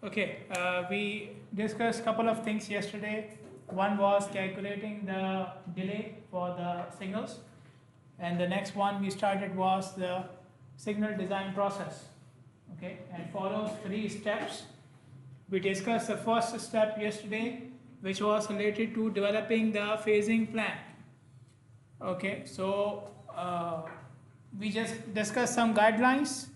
Okay, we discussed a couple of things yesterday. One was calculating the delay for the signals, and the next one we started was the signal design process. Okay, and follows three steps. We discussed the first step yesterday, which was related to developing the phasing plan. Okay, so we just discussed some guidelines,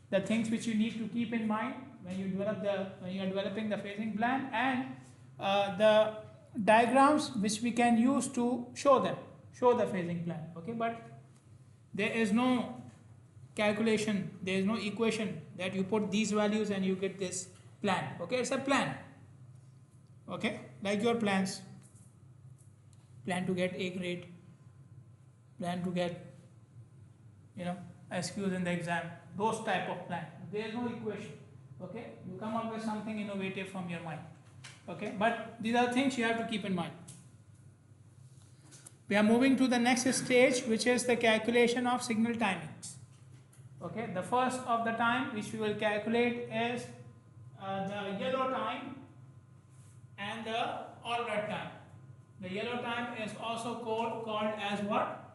the things which you need to keep in mind when you are developing the phasing plan, and the diagrams which we can use to show the phasing plan. Okay, but there is no calculation, there is no equation that you put these values and you get this plan. Okay, it's a plan. Okay, like your plans, plan to get A grade, plan to get SQs in the exam, those type of plan. There is no equation. Okay, you come up with something innovative from your mind. Okay, but these are things you have to keep in mind. We are moving to the next stage, which is the calculation of signal timings. Okay, the first of the time which we will calculate is the yellow time and the all red time. The yellow time is also called as what?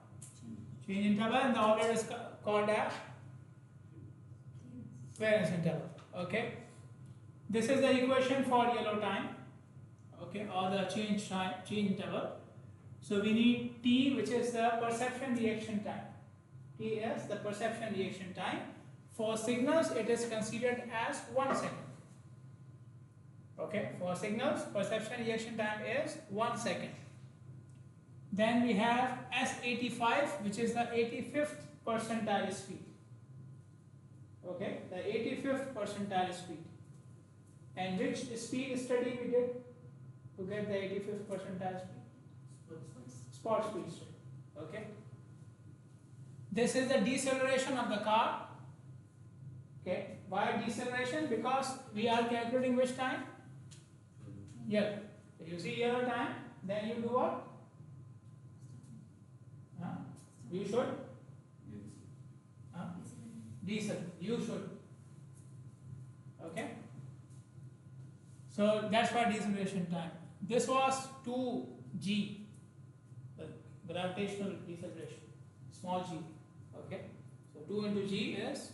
Change interval, and the all red is called as variance interval. Okay, this is the equation for yellow time. Okay, or the change interval. So we need T, which is the perception reaction time. T is the perception reaction time. For signals, it is considered as 1 second. Okay, for signals, perception reaction time is 1 second. Then we have S85, which is the 85th percentile speed. Okay, the 85th percentile speed. And which speed study we did to get the 85th percentile speed? Spot speed study. Okay. This is the deceleration of the car. Okay. Why deceleration? Because we are calculating which time? Yellow. So you see yellow time, then you do what? You should diesel. You should. Okay. So that's why deceleration time. This was 2g, the gravitational deceleration, small g. Okay. So 2 into g is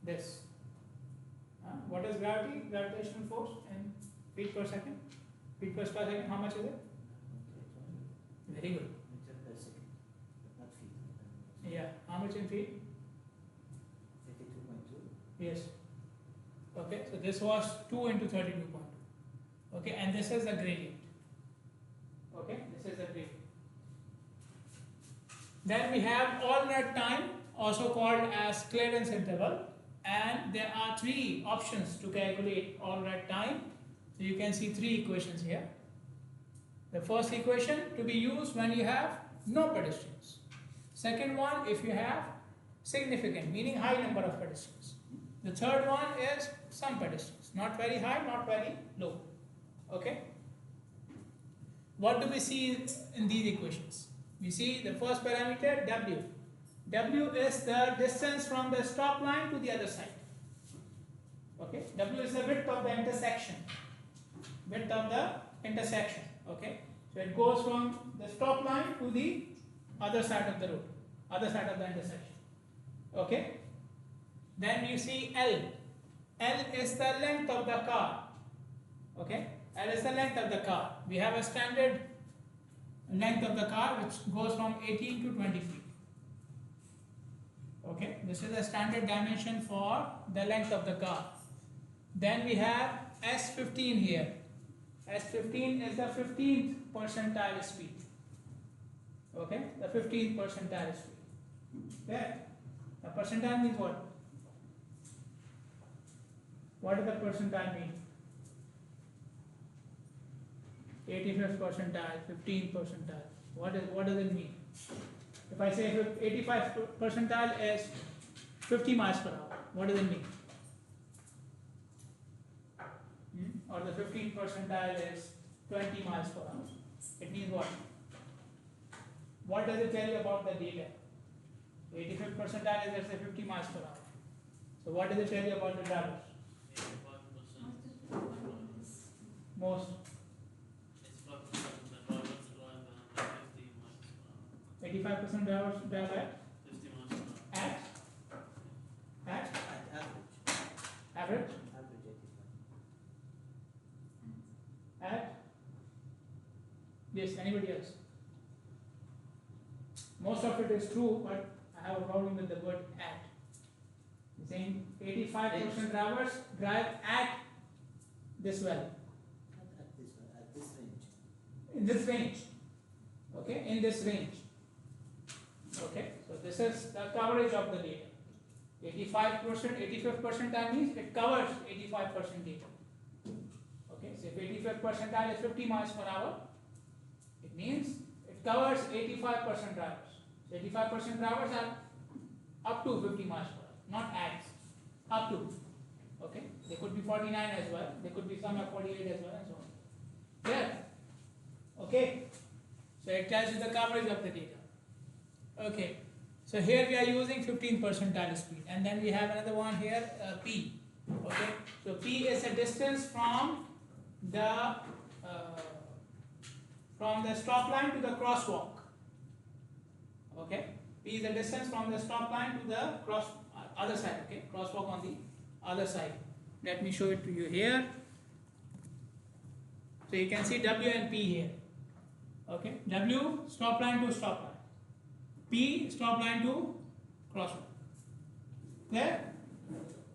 this. What is gravity? Gravitational force in feet per second. Feet per second. How much is it? Very good. Yeah. How much in feet? 32.2. Yes. Okay. So this was 2 into 32.2. Okay. And this is the gradient. Okay. This is the gradient. Then we have all red time, also called as Clarence interval. And there are three options to calculate all red time. So you can see three equations here. The first equation to be used when you have no pedestrians. Second one, if you have significant, meaning high number of pedestrians. The third one is some pedestrians, not very high, not very low. Okay. What do we see in these equations? We see the first parameter W. W is the distance from the stop line to the other side. Okay. W is the width of the intersection. Width of the intersection. Okay. So it goes from the stop line to the other side of the road, other side of the intersection. Okay. Then you see L. L is the length of the car. Okay. L is the length of the car. We have a standard length of the car which goes from 18 to 20 feet. Okay. This is a standard dimension for the length of the car. Then we have S15 here. S15 is the 15th percentile speed. Okay, the 15th percentile speed. Okay, the percentile means what? What does the percentile mean? 85th percentile, 15th percentile. What does it mean? If I say 85th percentile is 50 miles per hour, what does it mean? Or the 15th percentile is 20 miles per hour. It means what? What does it tell you about the data? The 85th percentile is, let's say, 50 miles per hour. So what does it tell you about the drivers? Most. 85% drivers drive at 50 miles per hour. at At average. average Average 85. at yes. Anybody else? Most of it is true, but I have a problem with the word at. Saying 85% drivers drive at this value. Not at this one, at this range. In this range. Okay, in this range. Okay, so this is the coverage of the data. 85%, 85th percentile means it covers 85% data. Okay, so if 85th percentile is 50 miles per hour, it means it covers 85% drivers. So 85% drivers are up to 50 miles per hour, not at, up to. Okay, they could be 49 as well, they could be some at 48 as well, and so on. Clear? Okay, so it tells you the coverage of the data. Okay, so here we are using 15 percentile speed, and then we have another one here, P. Okay, so P is a distance from the stop line to the crosswalk. Okay, P is the distance from the stop line to the other side. Okay, crosswalk on the other side. Let me show it to you here. So you can see W and P here. Okay, W stop line to stop line. P stop line to crosswalk. There.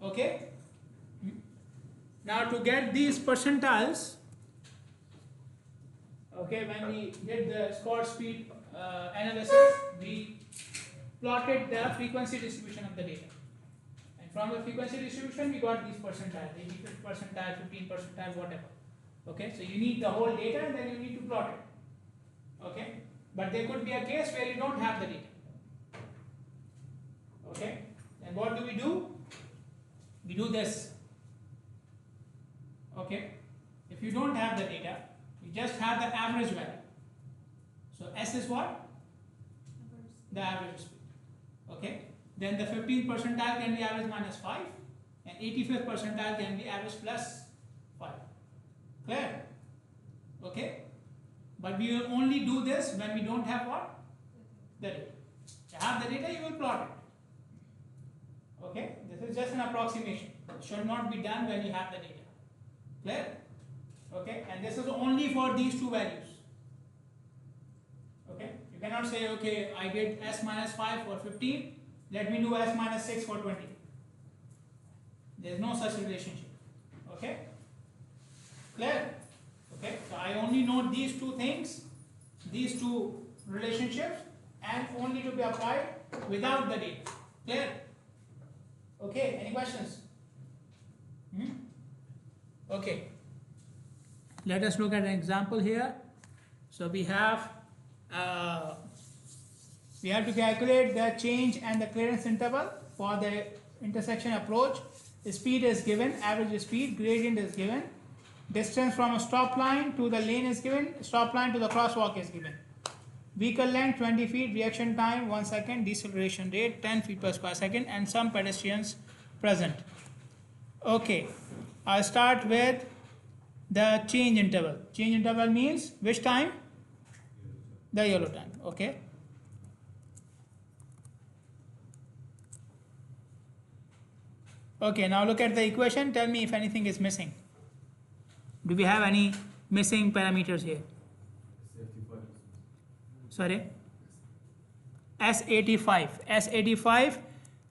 Okay. Now to get these percentiles, okay, when we did the score speed analysis, we plotted the frequency distribution of the data. And from the frequency distribution, we got these percentiles, 85th percentile, 15 percentile, whatever. Okay, so you need the whole data and then you need to plot it. Okay, but there could be a case where you don't have the data. Okay, and what do? We do this. Okay, if you don't have the data, you just have the average value. So S is what? The average speed. Okay, then the 15th percentile can be average minus 5, and 85th percentile can be average plus 5. Clear? Okay, but we will only do this when we don't have what? The data. If you have the data, you will plot it. Okay, this is just an approximation. It should not be done when you have the data. Clear? Okay, and this is only for these two values. Okay, you cannot say, okay, I did S minus 5 for 15, let me do S minus 6 for 20. There is no such relationship. Okay, clear? Okay, so I only know these two things, these two relationships, and only to be applied without the data. Clear? Okay, any questions? Okay, let us look at an example here. So we have to calculate the change and the clearance interval for the intersection approach. The speed is given, average speed, gradient is given, distance from a stop line to the lane is given, stop line to the crosswalk is given. Vehicle length 20 feet, reaction time 1 second, deceleration rate 10 feet per square second, and some pedestrians present. Okay, I'll start with the change interval. Change interval means which time? The yellow time. Okay. Okay, now look at the equation. Tell me if anything is missing. Do we have any missing parameters here? Sorry? S85,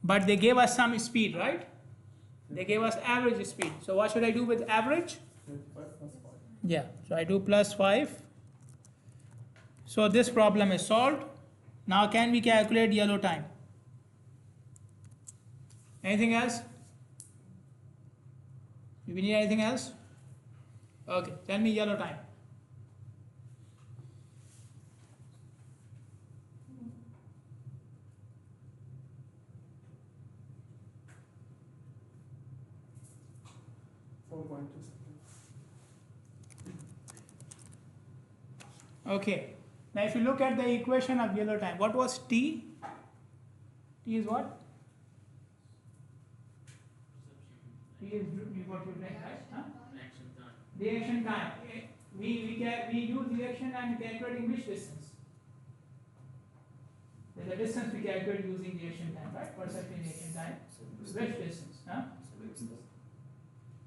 but they gave us some speed, right? They gave us average speed. So what should I do with average? Yeah, so I do plus 5. So this problem is solved. Now can we calculate yellow time? Anything else? Do we need anything else? Okay, tell me yellow time. Okay, now if you look at the equation of yellow time, what was T? T is what? T is what you think, right? Huh? Reaction time. We use reaction time in calculating which distance? The distance we calculate using reaction time, right? Perception reaction time. Which distance? Huh?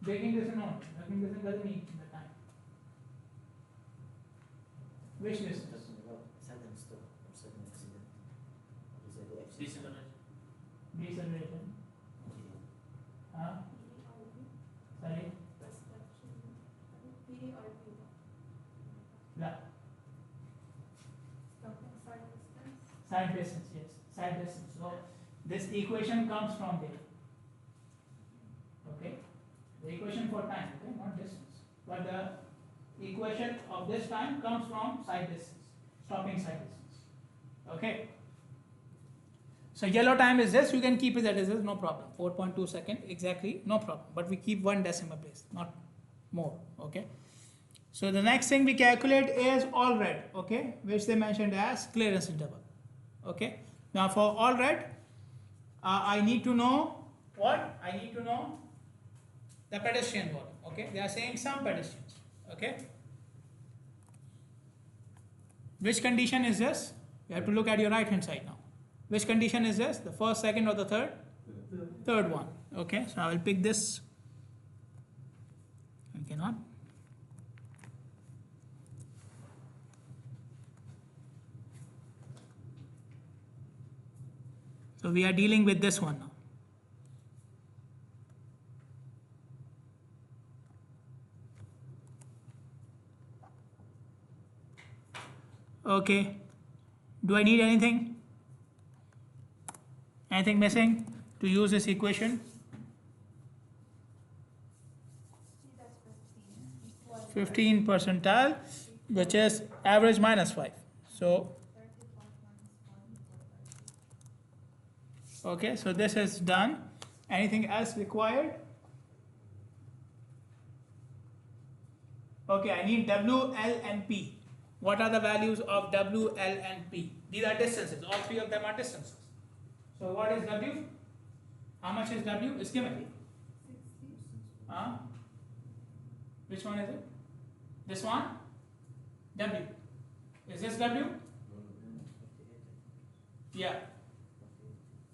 Breaking distance no. Breaking distance doesn't need the time. Which distance? Sudden stop or sudden accident. What is the reaction? Deceleration. Huh? Sorry? Yeah. Side distance, yes. Side distance. So this equation comes from there. Okay? The equation for time, okay, not distance. But the equation of this time comes from side distance, stopping side distance. Okay? So yellow time is this, you can keep it as is, no problem. 4.2 second, exactly, no problem. But we keep one decimal place, not more. Okay? So the next thing we calculate is all red, okay, which they mentioned as clearance interval. Okay? Now for all red, I need to know what? I need to know the pedestrian volume. Okay? They are saying some pedestrians. Okay? Which condition is this? You have to look at your right hand side now. Which condition is this? The first, second, or the third? Third one. Okay, so I will pick this. I cannot. So we are dealing with this one now. Okay. Do I need anything? Anything missing to use this equation? 15 percentile, which is average minus 5. So, okay, so this is done. Anything else required? Okay, I need W, L, and P. What are the values of W, L, and P? These are distances. All three of them are distances. So what is W? How much is W? It's given. Which one is it? This one? W. Is this W? Yeah.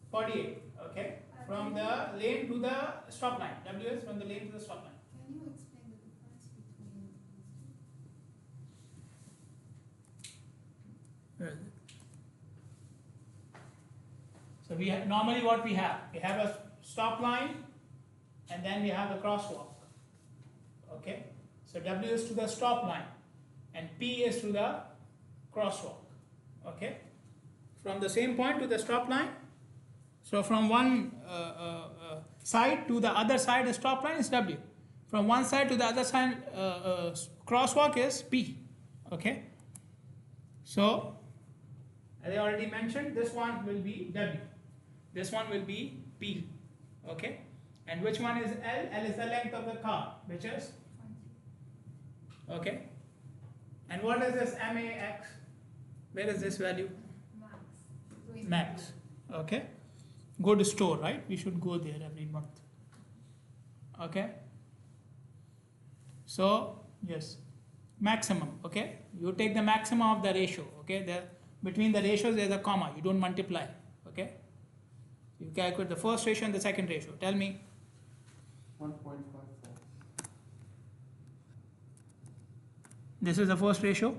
48. Okay. From the lane to the stop line. W is from the lane to the stop line. Can you explain the difference between Where is it? So we have, normally what we have a stop line and then we have the crosswalk. Okay. So W is to the stop line and P is to the crosswalk. Okay. From the same point to the stop line. So from one side to the other side, the stop line is W. From one side to the other side, crosswalk is P. Okay. So as I already mentioned, this one will be W. This one will be P. Okay. And which one is L? L is the length of the car, which is? Okay. And what is this MAX? Where is this value? max? Max. Okay. Go to store, right? We should go there every month. Okay. So, yes. Maximum. Okay. You take the maximum of the ratio. Okay. Between the ratios there is a comma. You don't multiply. Okay. You calculate the first ratio and the second ratio. Tell me. 1.54. This is the first ratio.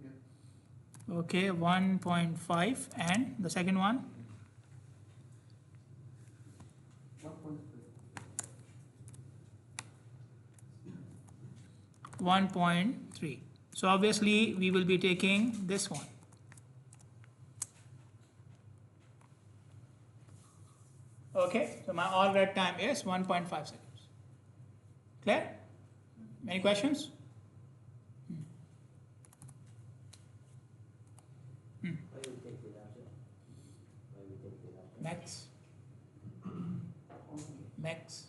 Yeah. Okay. 1.5 and the second one. 1.3. So obviously we will be taking this one. Okay, so my all red time is 1.5 seconds. Clear? Any questions? Why we take the larger? Why we take the larger? Max. Max.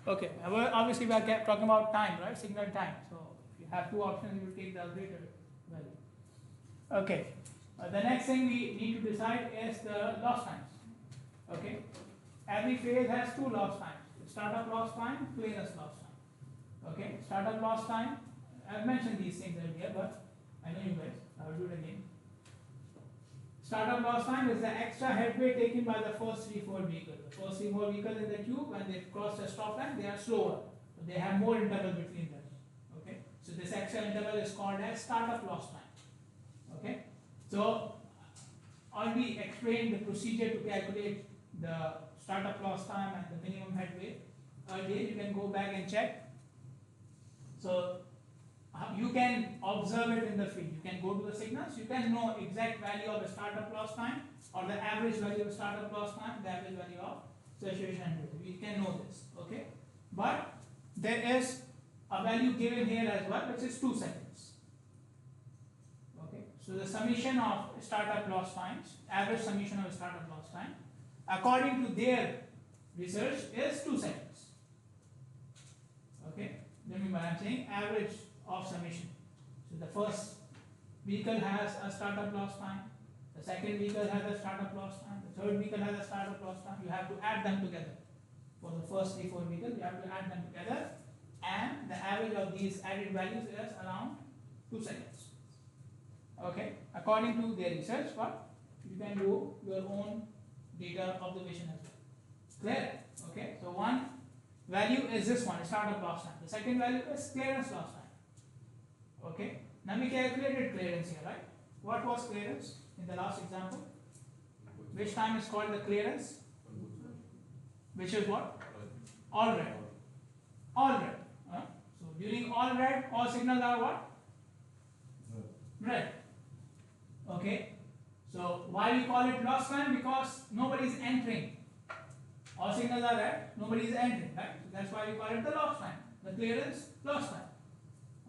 Okay, obviously we are talking about time, right? Signal time. So if you have two options, you will take the greater value. Okay, the next thing we need to decide is the loss times. Okay, every phase has two lost times: startup lost time, clearance lost time. Okay, startup lost time. I've mentioned these things earlier, but I know you guys. I'll do it again. Startup lost time is the extra headway taken by the first 3-4 vehicles. The first 3-4 vehicles in the queue, when they cross the stop line, they are slower. So they have more interval between them. Okay, so this extra interval is called as startup lost time. Okay, so already explained the procedure to calculate the startup lost time and the minimum headway. Earlier, you can go back and check. So you can observe it in the field. You can go to the signals. You can know exact value of the startup lost time or the average value of startup lost time, the average value of saturation headway. You can know this. Okay, but there is a value given here as well, which is 2 seconds. Okay, so the summation of startup lost times, average summation of startup lost time, according to their research, is 2 seconds. Okay, remember I'm saying average of summation. So the first vehicle has a startup lost time, the second vehicle has a startup lost time, the third vehicle has a startup lost time. You have to add them together. For the first 3-4 vehicles, you have to add them together, and the average of these added values is around 2 seconds. Okay, according to their research, but you can do your own data observation as well. Clear? Okay, so one value is this one, startup lost time. The second value is clearance lost time. Okay, now we calculated clearance here, right? What was clearance in the last example? Which time is called the clearance? Which is what? All red. All red. So during all red, all signals are what? Red. Okay. So why we call it lost time? Because nobody is entering. All signals are red, nobody is entering, right? So that's why we call it the lost time. The clearance lost time.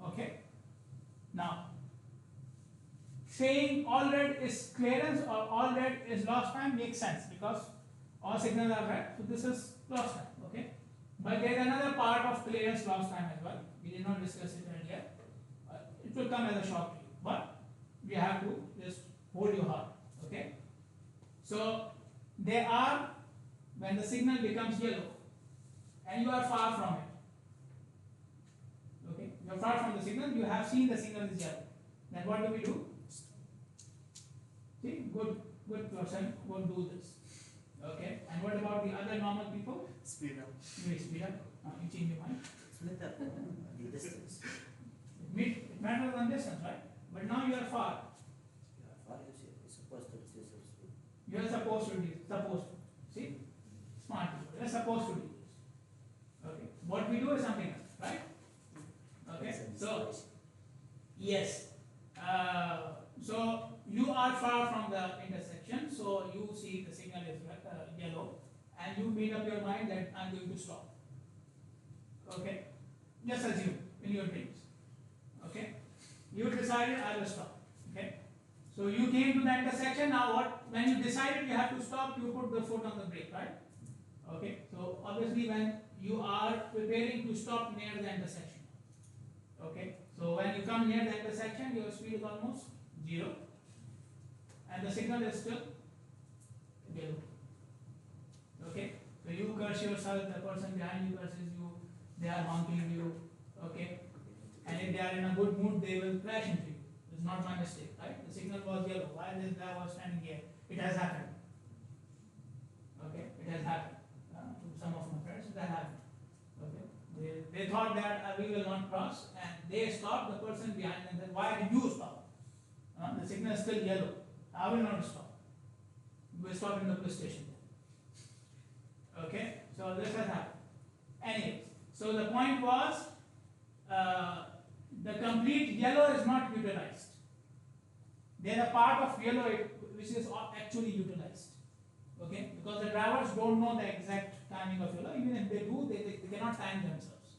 Okay. Now, saying all red is clearance or all red is lost time makes sense because all signals are red, so this is lost time. Okay. But there is another part of clearance lost time as well. We did not discuss it earlier. It will come as a shock to you, but we have to just hold your heart. Okay. So they are when the signal becomes yellow and you are far from it. Okay, you are far from the signal. You have seen the signal is yellow. Then what do we do? See, good person won't do this. Okay, and what about the other normal people? Speed up. You speed up. You change your mind. Split up the distance. It matters on distance, right? But now you are far. You are far, you're supposed to reduce your speed. You are supposed to do this. Supposed to. See? Smart people. You are supposed to do this. Okay. What we do is something else, right? Okay. So, yes. So you are far from the intersection, so you see the signal is yellow, and you made up your mind that I'm going to stop. Okay. Just assume in your dreams. Okay. You decided I will stop. Okay. So you came to the intersection. Now what? When you decided you have to stop, you put the foot on the brake, right? Okay. So obviously when you are preparing to stop near the intersection. Okay. So when you come near the intersection, your speed is almost 0, and the signal is still yellow. Okay. So you curse yourself. The person behind you curses you. They are honking you. Okay. And if they are in a good mood, they will crash into you. It's not my mistake, right? The signal was yellow. While this guy was standing here, it has happened. Okay, it has happened. To some of my friends, it has happened. Okay, they thought that we will not cross, and they stopped. The person behind them said, "Why did you stop? The signal is still yellow. I will not stop. We will stop in the police station." Okay, so this has happened. Anyways, so the point was. The complete yellow is not utilized. There is a part of yellow which is actually utilized. Okay, because the drivers don't know the exact timing of yellow. Even if they do, they cannot time themselves.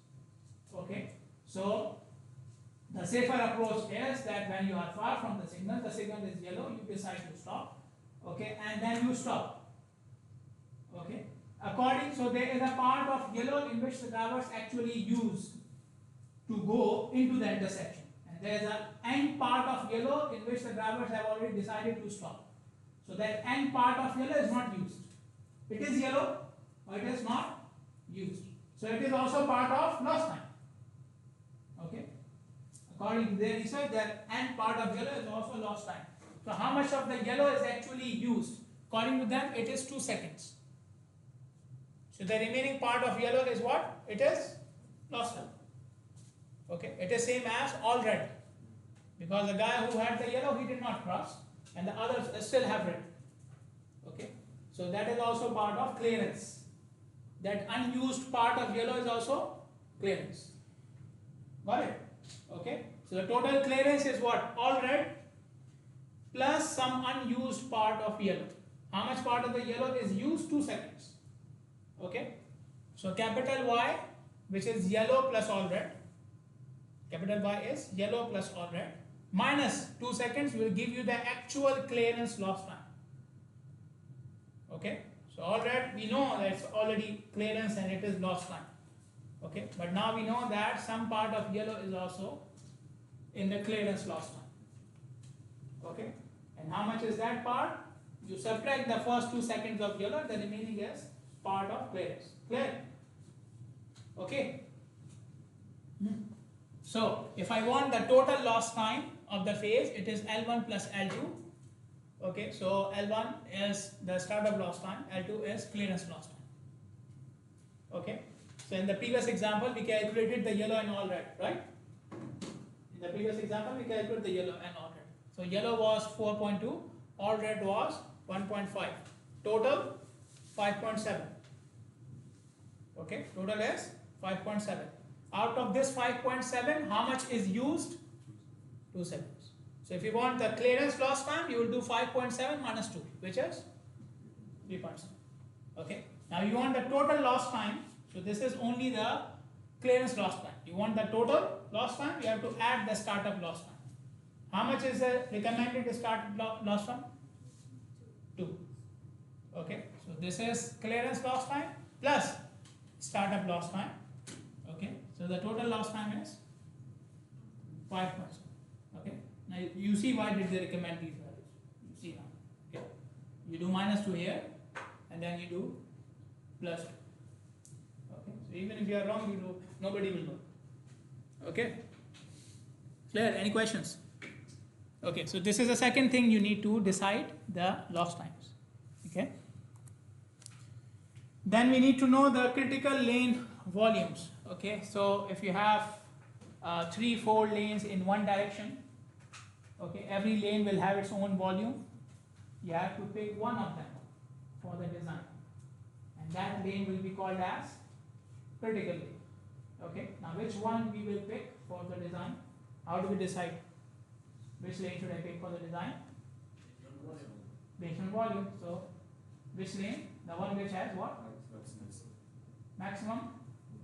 Okay, so the safer approach is that when you are far from the signal is yellow, you decide to stop. Okay, and then you stop. Okay, so there is a part of yellow in which the drivers actually use to go into the intersection, and there is an end part of yellow in which the drivers have already decided to stop. So that end part of yellow is not used. It is yellow, or it is not used. So it is also part of lost time. Okay. According to their research, that and part of yellow is also lost time. So how much of the yellow is actually used? According to them, it is 2 seconds. So the remaining part of yellow is what? It is lost time. Okay. It is same as all red. Because the guy who had the yellow, he did not cross, and the others still have red. Okay. So that is also part of clearance. That unused part of yellow is also clearance. Got it? Okay. So the total clearance is what? All red plus some unused part of yellow. How much part of the yellow is used? 2 seconds. Okay. So capital Y, which is yellow plus all red. Capital Y is yellow plus all red. Minus 2 seconds will give you the actual clearance lost time. Okay. So all red, we know that it's already clearance and it is lost time. Okay. But now we know that some part of yellow is also in the clearance lost time. Okay. And how much is that part? You subtract the first 2 seconds of yellow, the remaining is part of clearance. Clear? Okay. So if I want the total lost time of the phase, it is L1 plus L2. Okay, so L1 is the startup lost time, L2 is clearance lost time. Okay, so in the previous example, we calculated the yellow and all red, right? In the previous example, we calculated the yellow and all red. So yellow was 4.2, all red was 1.5. Total 5.7. Okay, total is 5.7. Out of this 5.7, how much is used? 2 seconds. So if you want the clearance lost time, you will do 5.7 minus 2, which is 3.7. Okay. Now you want the total lost time. So this is only the clearance lost time. You want the total lost time, you have to add the startup lost time. How much is the recommended startup lost time? 2. Okay. So this is clearance lost time plus startup lost time. Okay. So the total lost time is 5%. Okay. Now you see why did they recommend these values? You see now. Okay. You do minus 2 here, and then you do plus 2. Okay. So even if you are wrong, you know nobody will know. Okay. Clear? Any questions? Okay. So this is the second thing you need to decide the lost times. Okay. Then we need to know the critical lane volumes. Okay, so if you have 3-4 lanes in one direction, okay, every lane will have its own volume. You have to pick one of them for the design, and that lane will be called as critical lane. Okay, now which one we will pick for the design? How do we decide which lane should I pick for the design? Based on volume. So which lane? The one which has what? Maximum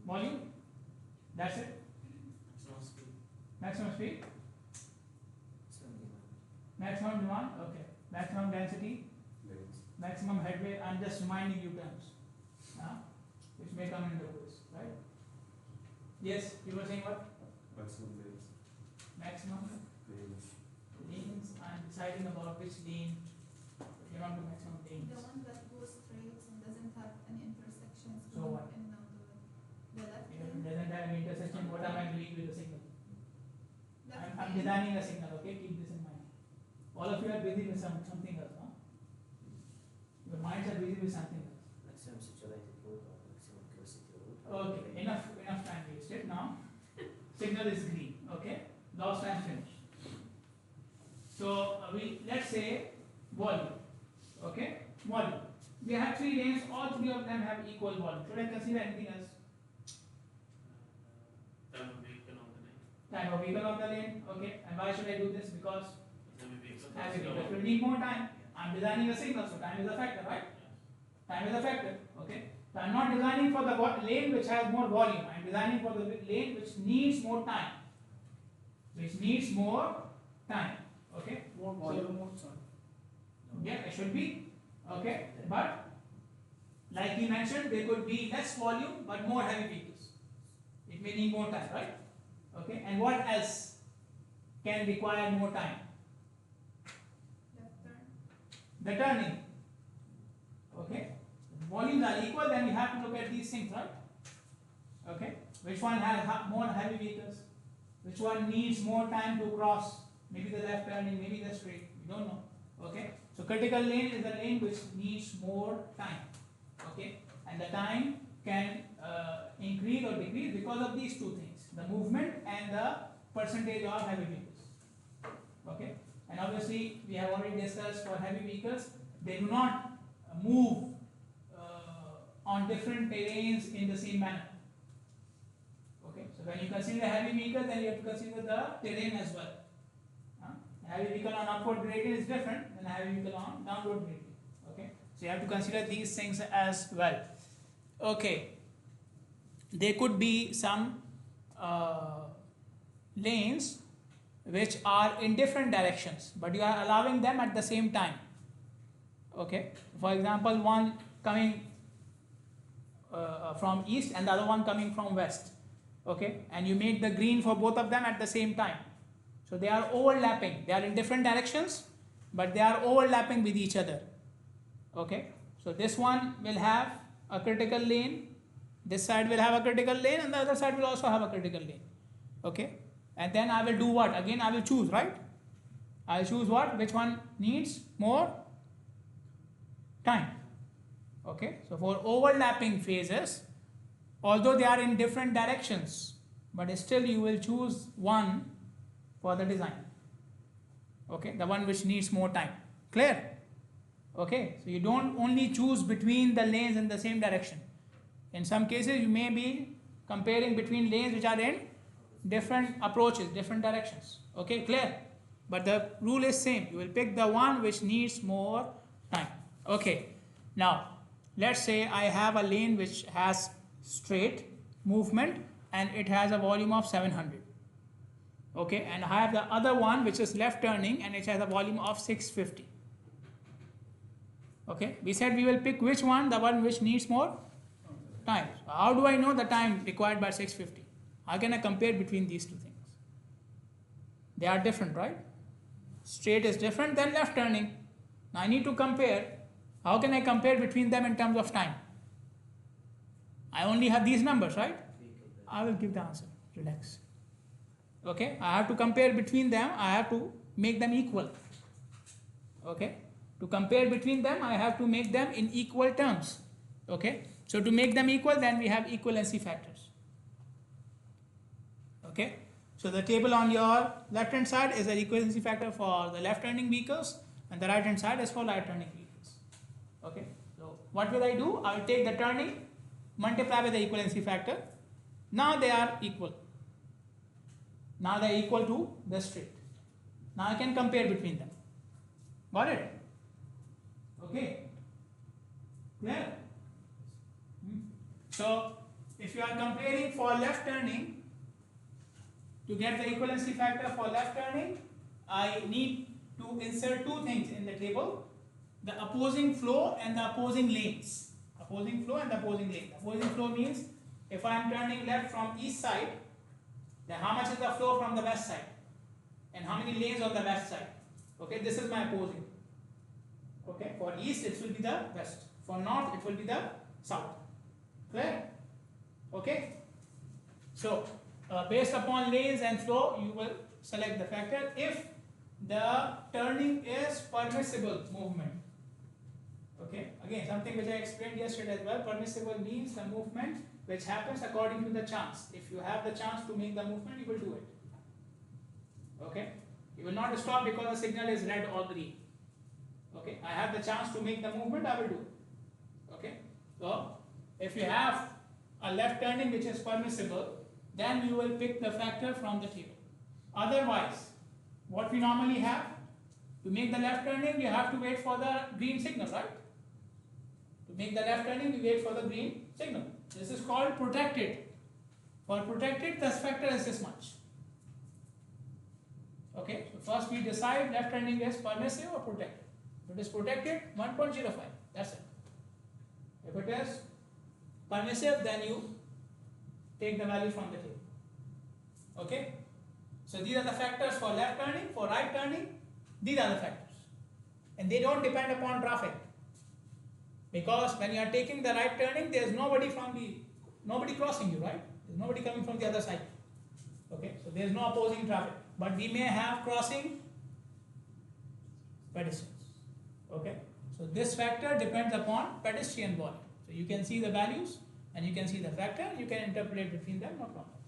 volume. That's it. Maximum speed. Maximum demand. Okay. Maximum density. Maximum headway. I'm just reminding you terms, which may come into quiz, right? Yes, you were saying what? Maximum lanes. Maximum lanes. I'm deciding about which lane. You want the maximum lanes. The one that goes straight and doesn't have any intersections. So what? And now the left If it lane. doesn't have any intersection, what am I doing with the signal? Left I'm lane. designing a signal, okay? Keep this in mind. All of you are busy with something else, huh? Your minds are busy with something else. Maximum saturated load or maximum capacity load. Okay, enough time wasted. Now, signal is green, okay? Lost time finished. So, let's say volume, okay? Volume. We have 3 lanes, all 3 of them have equal volume. Should I consider anything else? Time of vehicle on the lane. Time of vehicle on the lane, okay? And why should I do this? Because as Vehicle. it will need more time. I'm designing a signal, so time is a factor, right? Time is a factor, okay? So I'm not designing for the lane which has more volume. I'm designing for the lane which needs more time. Which needs more time, okay? More volume, more time. Yeah, it should be, okay? But like he mentioned, there could be less volume but more heavy vehicles. It may need more time, right? Okay, and what else can require more time? Left turn. The turning. Okay, volumes are equal, then you have to look at these things, right? Okay, which one has more heavy vehicles, which one needs more time to cross, maybe the left turning, maybe the straight, we don't know. Okay, so critical lane is the lane which needs more time. Okay, and the time can increase or decrease because of these two things, the movement and the percentage of heavy vehicles. Okay, and obviously we have already discussed for heavy vehicles, they do not move on different terrains in the same manner. Okay, so when you consider heavy vehicle, then you have to consider the terrain as well. A heavy vehicle on upward gradient is different than a heavy vehicle on downward gradient. Okay, so you have to consider these things as well. Okay, there could be some lanes which are in different directions, but you are allowing them at the same time. Okay, for example, one coming from east and the other one coming from west. Okay, and you make the green for both of them at the same time. So they are overlapping, they are in different directions, but they are overlapping with each other. Okay, so this one will have a critical lane, this side will have a critical lane, and the other side will also have a critical lane. Okay, and then I will do what? Again I will choose, right? I will choose what? Which one needs more time? Okay, so for overlapping phases, although they are in different directions, but still you will choose one for the design. Okay, the one which needs more time. Clear? Okay, so you don't only choose between the lanes in the same direction. In some cases you may be comparing between lanes which are in different approaches, different directions. Okay, clear? But the rule is same. You will pick the one which needs more time. Okay, now let's say I have a lane which has straight movement and it has a volume of 700. Okay, and I have the other one which is left turning and it has a volume of 650. Okay, we said we will pick which one, the one which needs more time. So how do I know the time required by 650? How can I compare between these two things? They are different, right? Straight is different than left turning. Now I need to compare. How can I compare between them in terms of time? I only have these numbers, right? I will give the answer. Relax. Okay, I have to compare between them. I have to make them equal. Okay, to compare between them, I have to make them in equal terms. Okay, so to make them equal, then we have equivalency factors. Okay, so the table on your left hand side is the equivalency factor for the left turning vehicles, and the right hand side is for right turning vehicles. Okay, so what will I do? I will take the turning, multiply with the equivalency factor. Now they are equal. Now they are equal to the straight. Now I can compare between them. Got it? Okay. Clear? So if you are comparing for left turning, to get the equivalency factor for left turning, I need to insert two things in the table: the opposing flow and the opposing lanes. Opposing flow and the opposing lane. Opposing flow means if I am turning left from east side, then how much is the flow from the west side? And how many lanes on the west side? Okay, this is my opposing. Okay, for east it will be the west. For north it will be the south. Clear? Okay. So based upon lanes and flow, you will select the factor if the turning is permissible movement. Okay, again something which I explained yesterday as well. Permissible means the movement which happens according to the chance. If you have the chance to make the movement, you will do it. Okay, you will not stop because the signal is red or green. Okay, I have the chance to make the movement, I will do it. Okay, so if you have a left turning which is permissible, then you will pick the factor from the table. Otherwise, what we normally have, to make the left turning, you have to wait for the green signal, right? To make the left turning, you wait for the green signal. This is called protected. For protected, the factor is this much. Okay, so first we decide left turning is permissive or protected. If it is protected, 1.05, that's it. If it is permissive, then you take the value from the table. Okay, so these are the factors for left turning. For right turning, these are the factors, and they don't depend upon traffic. Because when you are taking the right turning, there's nobody crossing you, right? There's nobody coming from the other side. Okay, so there's no opposing traffic, but we may have crossing pedestrians. Okay, so this factor depends upon pedestrian volume. So you can see the values and you can see the factor, you can interpolate between them, no problem.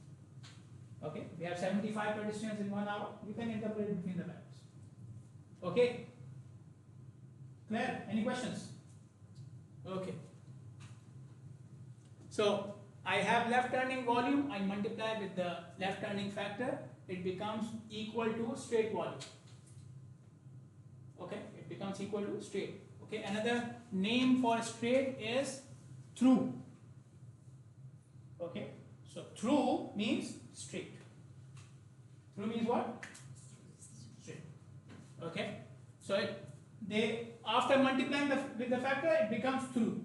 Okay, we have 75 pedestrians in 1 hour, you can interpolate between the values. Okay, clear? Any questions? Okay. So I have left turning volume, I multiply with the left turning factor, it becomes equal to straight volume. Okay, it becomes equal to straight. Okay, another name for straight is through. Okay, so through means straight. Through means what? Straight. Okay, so after multiplying with the factor, it becomes through.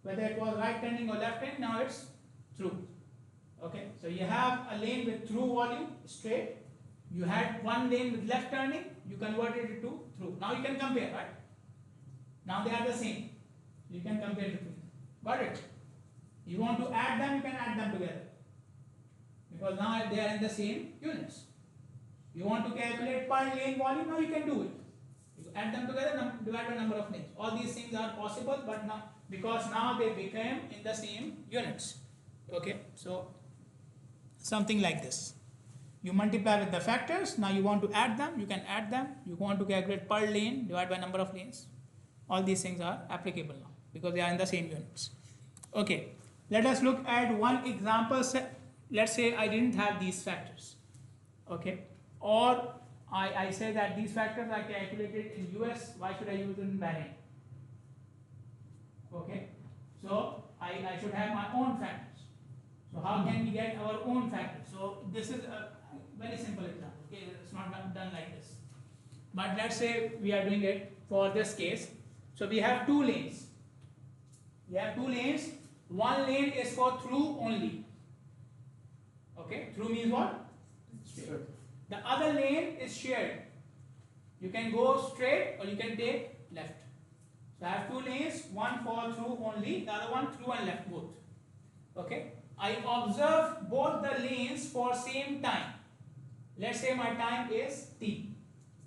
Whether it was right turning or left turning, now it's through. Okay, so you have a lane with through volume, straight. You had one lane with left turning, you converted it to through. Now you can compare, right? Now they are the same. You can compare between them. Got it? You want to add them, you can add them together. Because now they are in the same units. You want to calculate per lane volume, now you can do it. You add them together, divide by number of lanes. All these things are possible, but now because now they became in the same units. Okay, so something like this. You multiply with the factors, now you want to add them, you can add them. You want to calculate per lane, divide by number of lanes. All these things are applicable now because they are in the same units. Okay, let us look at one example. Let's say I didn't have these factors. Okay, or I say that these factors are calculated in US, why should I use it in Bahrain? Okay, so I should have my own factors. So how can we get our own factors? So this is a very simple example. Okay, it's not done like this. But let's say we are doing it for this case. So we have two lanes. We have two lanes. One lane is for through only. Okay, through means what? Straight. The other lane is shared. You can go straight or you can take left. So I have two lanes, one for through only, the other one through and left both. Okay, I observe both the lanes for same time. Let's say my time is t.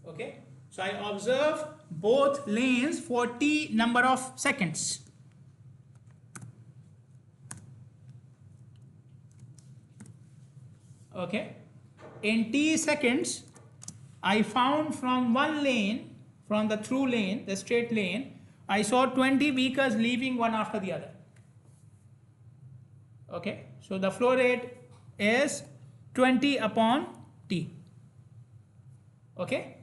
Okay, so I observe both lanes for t number of seconds. Okay, in t seconds, I found from one lane, from the through lane, the straight lane, I saw 20 vehicles leaving one after the other. Okay, so the flow rate is 20 upon t. Okay,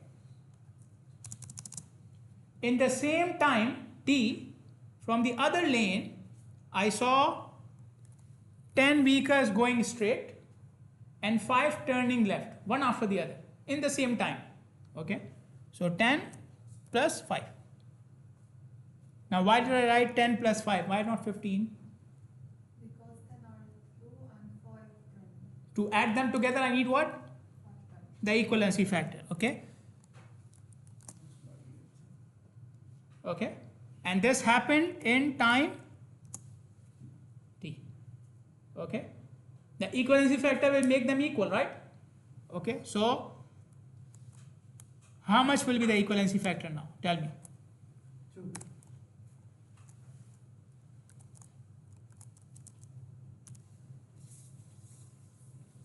in the same time t, from the other lane, I saw 10 vehicles going straight and 5 turning left, one after the other, in the same time. Okay, so 10 plus 5. Now why did I write 10 plus 5? Why not 15? Because 10 are through and 5 turn. To add them together, I need what? 5 turn. The equivalency factor. Okay. Okay. And this happened in time t. Okay. The equivalency factor will make them equal, right? Okay. So how much will be the equivalency factor now? Tell me. 2.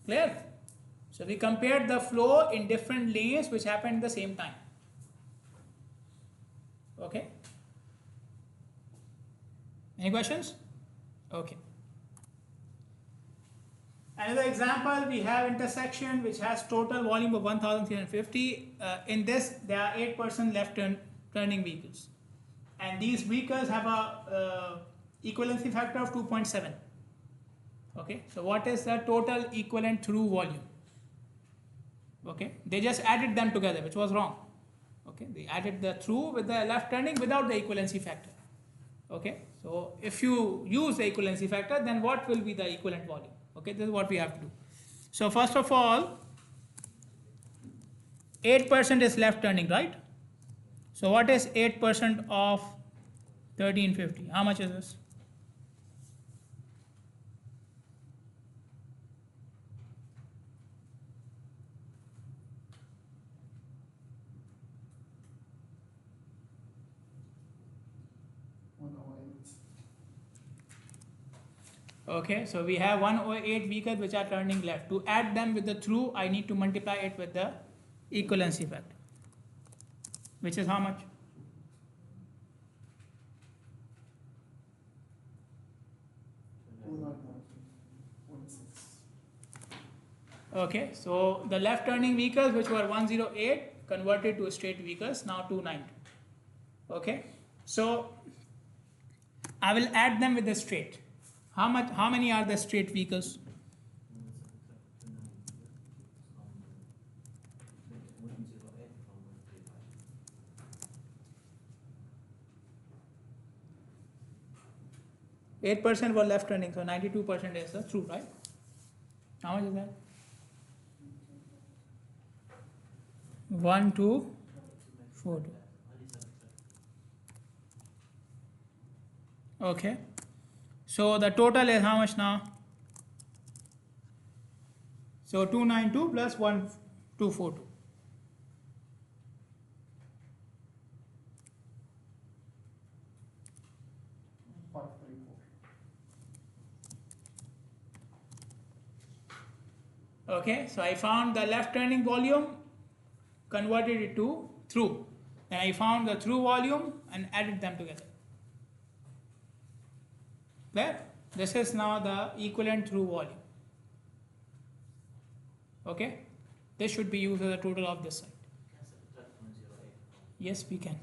Clear? So we compared the flow in different lanes which happened at the same time. Okay. Any questions? Okay. Another example, we have intersection which has total volume of 1,350. In this, there are 8% left turning vehicles. And these vehicles have a equivalency factor of 2.7. Okay, so what is the total equivalent through volume? Okay, they just added them together, which was wrong. Okay, they added the through with the left turning without the equivalency factor. Okay, so if you use the equivalency factor, then what will be the equivalent volume? Okay, this is what we have to do. So first of all, 8% is left turning, right? So what is 8% of 1350. How much is this? Okay, so we have 108 vehicles which are turning left. To add them with the through, I need to multiply it with the equivalency factor, which is how much? Okay, so the left turning vehicles which were 108 converted to straight vehicles, now 290. Okay, so I will add them with the straight. How many are the straight vehicles? Eight percent were left turning, so 92% is the through, right? How much is that? 1, 2, 4, 2. Okay. So the total is how much now? So 292 plus 1242. Okay, so I found the left turning volume, converted it to through. Then I found the through volume and added them together. There, this is now the equivalent through volume. Okay, this should be used as a total of this side. Yes, we can.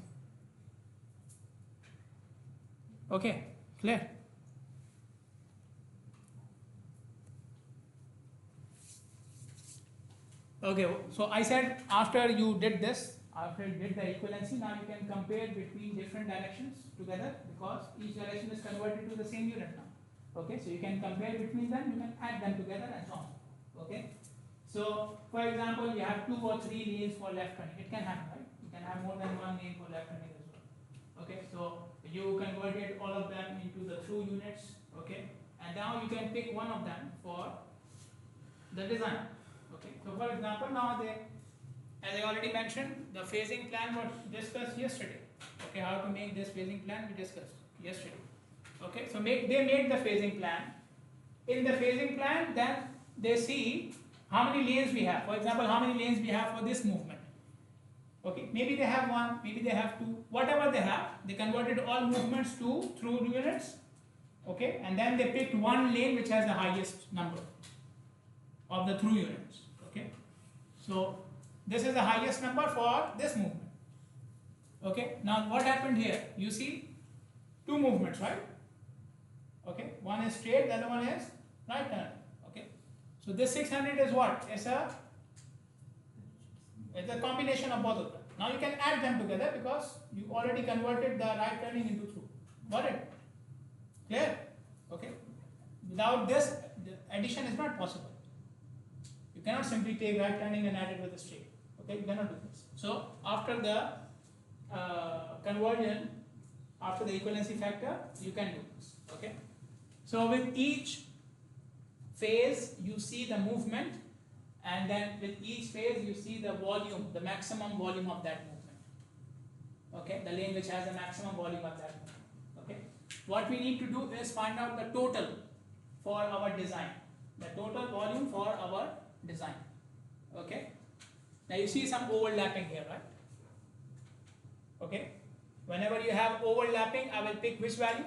Okay, clear? Okay, so I said after you did this, after you did the equivalency, now you can compare between different directions together because each direction is converted to the same unit now. Okay, so you can compare between them, you can add them together and so on. Okay, so for example, you have 2 or 3 lanes for left turning. It can happen, right? You can have more than one lane for left turning as well. Okay, so you converted all of them into the through units. Okay, and now you can pick one of them for the design. Okay, so for example, now as I already mentioned, the phasing plan was discussed yesterday. Okay, how to make this phasing plan we discussed yesterday. Okay, so they made the phasing plan. In the phasing plan, then they see how many lanes we have. For example, how many lanes we have for this movement. Okay, maybe they have 1, maybe they have 2, whatever they have. They converted all movements to through units. Okay, and then they picked one lane which has the highest number of the through units. Okay, so this is the highest number for this movement. Okay, now what happened here? You see 2 movements, right? Okay, one is straight, the other one is right turn. Okay, so this 600 is what? It's a combination of both of them. Now you can add them together because you already converted the right turning into through. Got it? Clear? Okay. Without this, the addition is not possible. You cannot simply take right turning and add it with a straight. Okay, you cannot do this. So after the conversion, after the equivalency factor, you can do this. Okay. So with each phase, you see the movement, and then with each phase, you see the volume, the maximum volume of that movement. Okay, the lane which has the maximum volume of that movement. Okay. What we need to do is find out the total for our design, the total volume for our design. Okay. Now you see some overlapping here, right? Okay. Whenever you have overlapping, I will pick which value?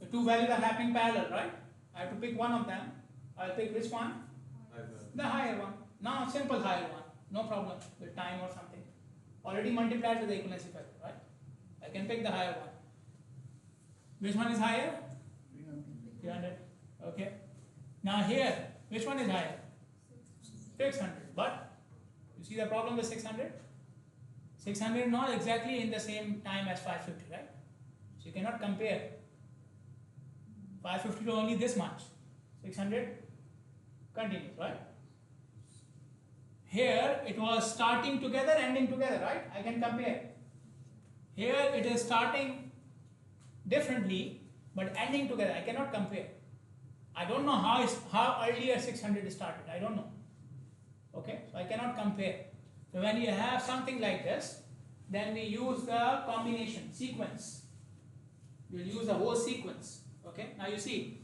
The 2 values are happening parallel, right? I have to pick one of them. I'll pick which one? The higher one. Now simple higher one. No problem with time or something. Already multiplied with the equivalency factor, right? I can pick the higher one. Which one is higher? 300. Okay. Now here, which one is higher? 600. But you see the problem with 600? 600 not exactly in the same time as 550, right? So you cannot compare 550 to only this much. 600 continues, right? Here it was starting together, ending together, right? I can compare. Here it is starting differently but ending together. I cannot compare. I don't know how earlier 600 started. I don't know. Okay, so I cannot compare. So when you have something like this, then we use the combination sequence. We'll use the whole sequence. Okay, now you see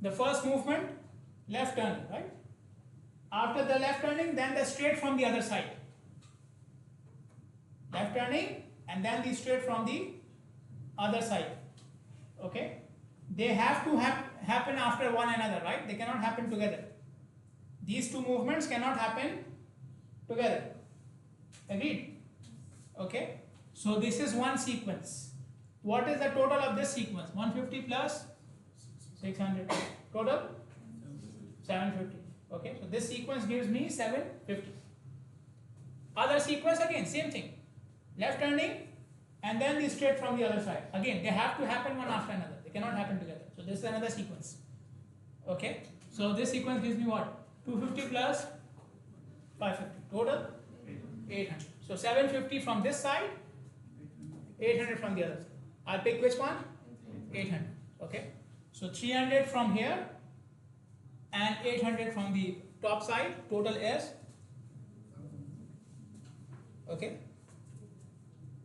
the first movement, left turning, right? After the left turning, then the straight from the other side. Left turning and then the straight from the other side. Okay, they have to happen after one another, right? They cannot happen together. These two movements cannot happen together. Agreed? Okay, so this is one sequence. What is the total of this sequence? 150 plus 600. Total 750. Okay, so this sequence gives me 750. Other sequence again, same thing. Left turning and then the straight from the other side. Again, they have to happen one after another. They cannot happen together. So this is another sequence. Okay, so this sequence gives me what? 250 plus 550. Total 800. So 750 from this side, 800 from the other side. I'll pick which one? 800. Okay, so 300 from here and 800 from the top side. Total is, okay.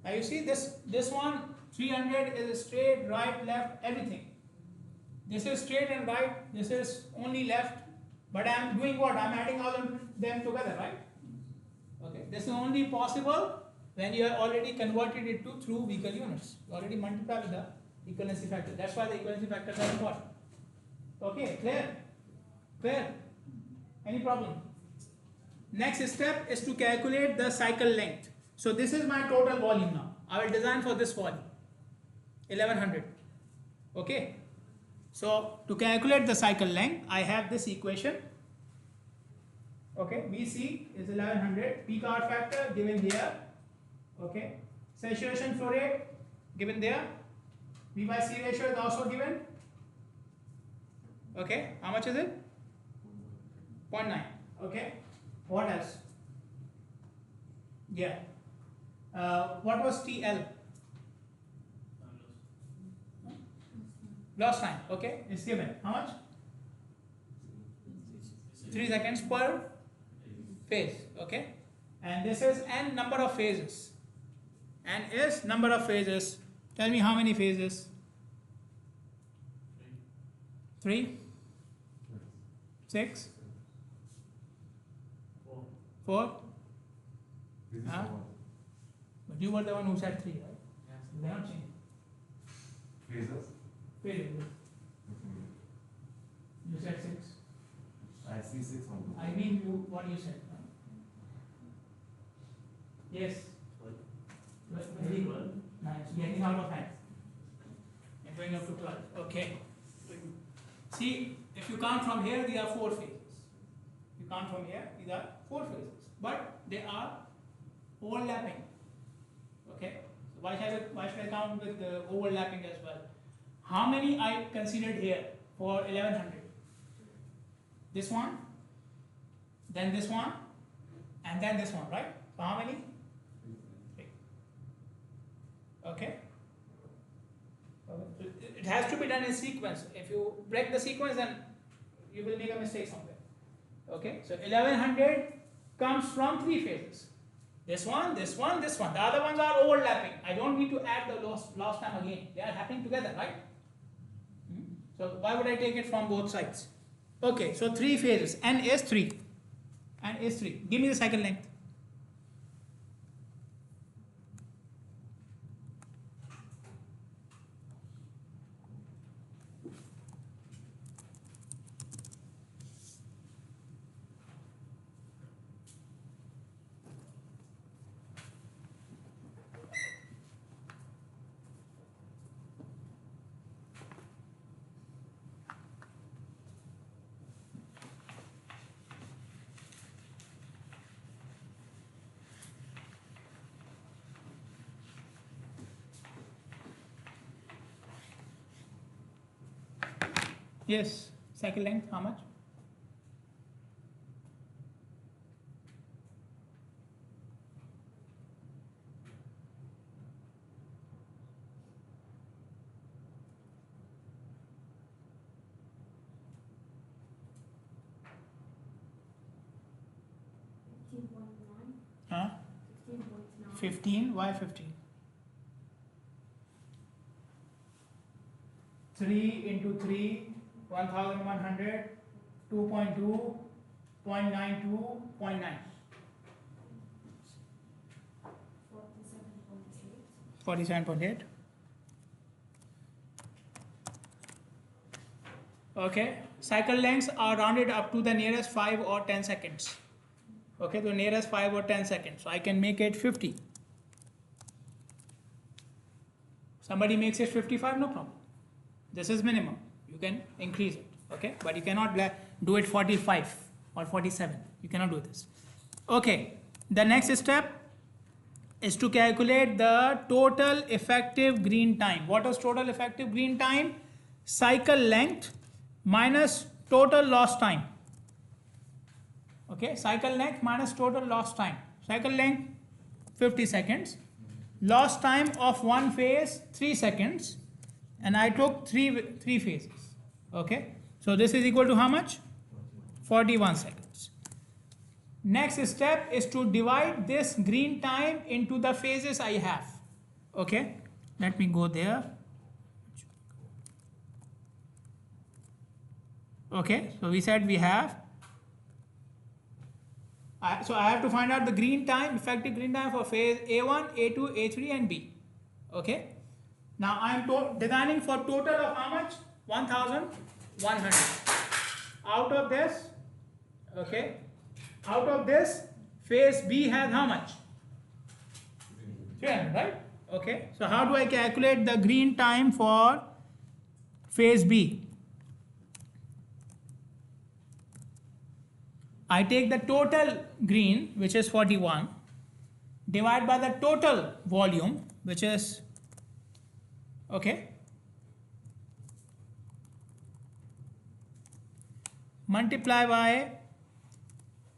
Now you see this one 300 is straight, right, left, everything. This is straight and right. This is only left. But I am doing what? I am adding all of them together, right? Okay. This is only possible when you are already converted it to through vehicle units. You already multiply with the equivalency factor. That's why the equivalency factors are important. Okay, clear? Clear? Any problem? Next step is to calculate the cycle length. So this is my total volume now. I will design for this volume, 1100. Okay. So to calculate the cycle length, I have this equation. Okay, VC is 1100, peak hour factor given here. Okay, saturation flow rate given there. V by C ratio is also given. Okay, how much is it? 0.9. Okay, what else? Yeah. What was TL? Lost time. Okay, it's given. How much? 3 seconds per phase. Okay, and this is n number of phases. N is number of phases. Tell me how many phases? 3, 6, 4. Huh? But you were the one who said 3, right? They are not changing. Phases? Phases. You said 6. I see 6 on the. I mean you what you said. Huh? Yes. Very good. Nice. Getting out of hand. And going up to 12. Okay. See, if you count from here, there are 4 phases. If you count from here, these are 4 phases. But they are overlapping. Okay. So why should I count with the overlapping as well? How many I considered here for 1100? This one, then this one, and then this one, right? So how many? 3. Okay. It has to be done in sequence. If you break the sequence, then you will make a mistake somewhere. Okay. So 1100 comes from 3 phases. This one, this one, this one. The other ones are overlapping. I don't need to add the lost time again. They are happening together, right? So why would I take it from both sides? Okay, so 3 phases. N is 3. N is 3. Give me the cycle length. Yes, cycle length, how much? 15. Why 15? 3 into 3, 1100, 2.2, 0.92, 0.9. 47.8. Okay, cycle lengths are rounded up to the nearest 5 or 10 seconds. Okay, the nearest 5 or 10 seconds. So I can make it 50. Somebody makes it 55, no problem. This is minimum. You can increase it. Okay, but you cannot do it 45 or 47. You cannot do this. Okay, the next step is to calculate the total effective green time. What is total effective green time? Cycle length minus total lost time. Okay, cycle length minus total lost time. Cycle length 50 seconds. Lost time of one phase 3 seconds, and I took three phases. Okay, so this is equal to how much? 41 seconds. Next step is to divide this green time into the phases I have. Okay, let me go there. Okay, so we said we have, so I have to find out the green time, effective green time for phase A1, A2, A3 and B. Okay, now I am designing for total of how much? 1100. Out of this, okay, out of this, phase B has how much? 300, right? Okay, so how do I calculate the green time for phase B? I take the total green, which is 41, divide by the total volume, which is, okay, multiply by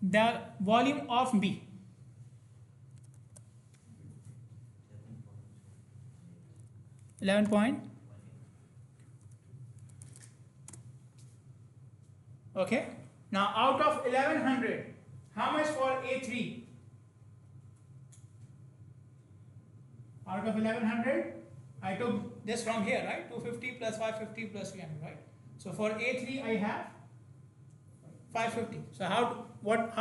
the volume of B. Okay. Now out of 1100, how much for A3? Out of 1100, I took this from here, right? 250 plus 550 plus 300, right? So for A3 I have 550. So how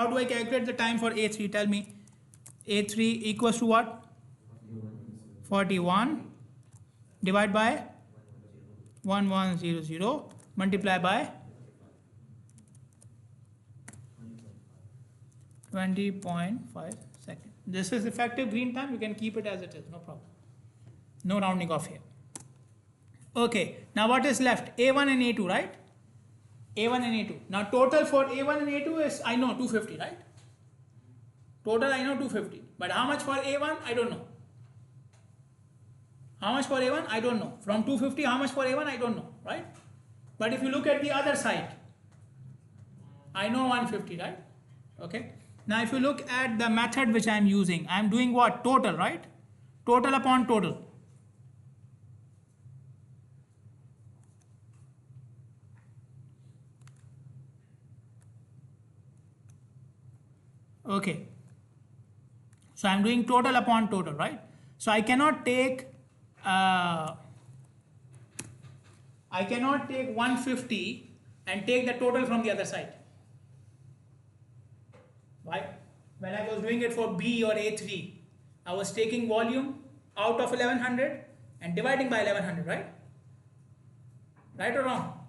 do I calculate the time for A3? Tell me. A3 equals to what? 41 divided by 1100 multiply by 20.5 seconds. This is effective green time. You can keep it as it is, no problem. No rounding off here. Okay, now what is left? A1 and A2, right? A1 and A2. Now total for A1 and A2 is, I know, 250, right? Total I know 250. But how much for A1? I don't know. How much for A1? I don't know. From 250, how much for A1? I don't know, right? But if you look at the other side, I know 150, right? Okay. Now if you look at the method which I am using, I am doing what? Total, right? Total upon total. Okay. So I am doing total upon total, right? So I cannot take 150 and take the total from the other side. Why? When I was doing it for B or A3, I was taking volume out of 1100 and dividing by 1100, right? Right or wrong?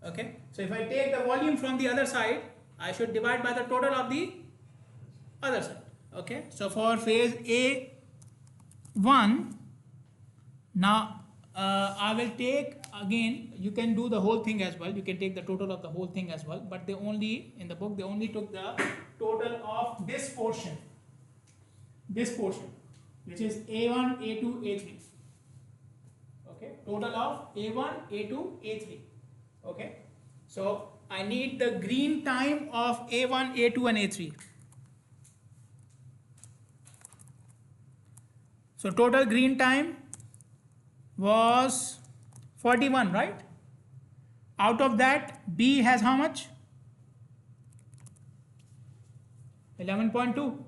Okay. So if I take the volume from the other side, I should divide by the total of the other side. Okay. So for phase A1, now I will take, again, you can do the whole thing as well. You can take the total of the whole thing as well. But they only, in the book, they only took the total of this portion, which is A1, A2, A3. Okay, total of A1, A2, A3. Okay, so I need the green time of A1, A2 and A3. So total green time was 41, right? Out of that, B has how much? 11.2.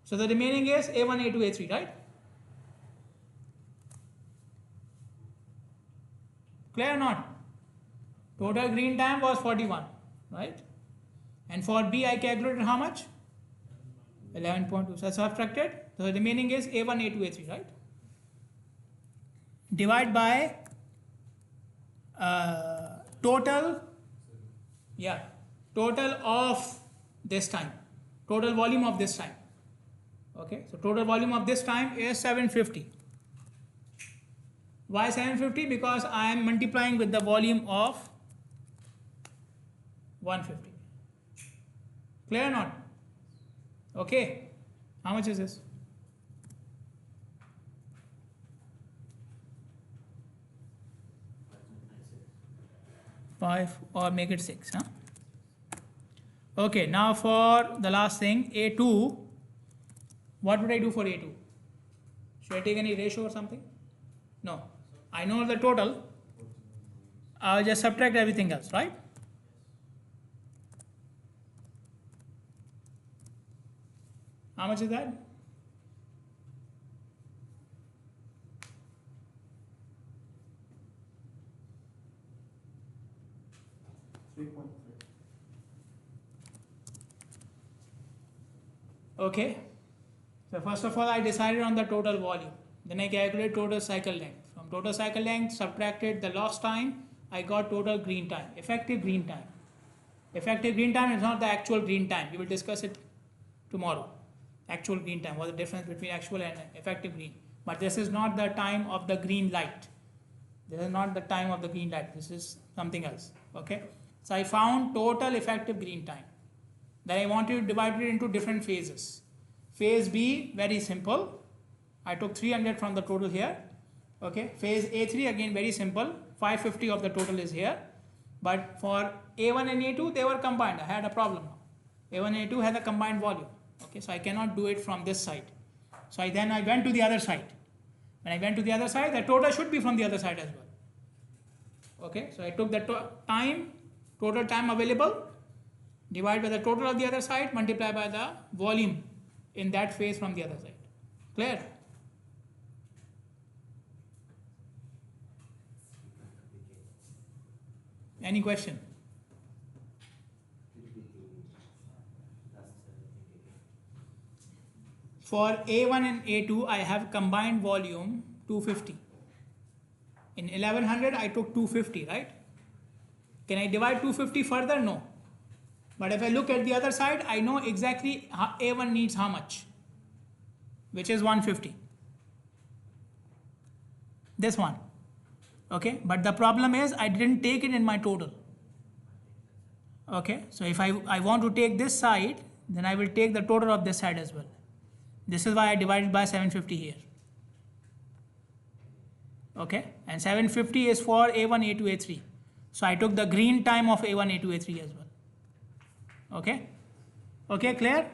So the remaining is A1, A2, A3, right? Clear or not? Total green time was 41, right? And for B I calculated how much? 11.2. So subtracted. So the remaining is A1, A2, A3, right? Divide by total, yeah, total of this time, total volume of this time. Okay, so total volume of this time is 750. Why 750? Because I am multiplying with the volume of 150. Clear or not? Okay, how much is this? Five, or make it 6, huh? Okay, now for the last thing, A2, what would I do for A2? Should I take any ratio or something? No, I know the total, I'll just subtract everything else, right? How much is that? Okay, so first of all I decided on the total volume, then I calculate total cycle length. From total cycle length subtracted the lost time, I got total green time, effective green time. Effective green time is not the actual green time, we will discuss it tomorrow. Actual green time, what's the difference between actual and effective green. But this is not the time of the green light. This is not the time of the green light, this is something else, okay. So I found total effective green time. Then I want to divide it into different phases. Phase B, very simple. I took 300 from the total here. Okay. Phase A3, again very simple. 550 of the total is here. But for A1 and A2, they were combined. I had a problem now. A1 and A2 had a combined volume. Okay. So I cannot do it from this side. So then I went to the other side. When I went to the other side, the total should be from the other side as well. Okay. So I took the total time available, divide by the total of the other side, multiply by the volume in that phase from the other side. Clear? Any question? For A1 and A2, I have combined volume 250. In 1100, I took 250, right? Can I divide 250 further? No. But if I look at the other side, I know exactly A1 needs how much, which is 150. This one. Okay, but the problem is I didn't take it in my total. Okay, so if I want to take this side, then I will take the total of this side as well. This is why I divided by 750 here. Okay, and 750 is for A1, A2, A3. So I took the green time of A1, A2, A3 as well. Okay, okay, clear?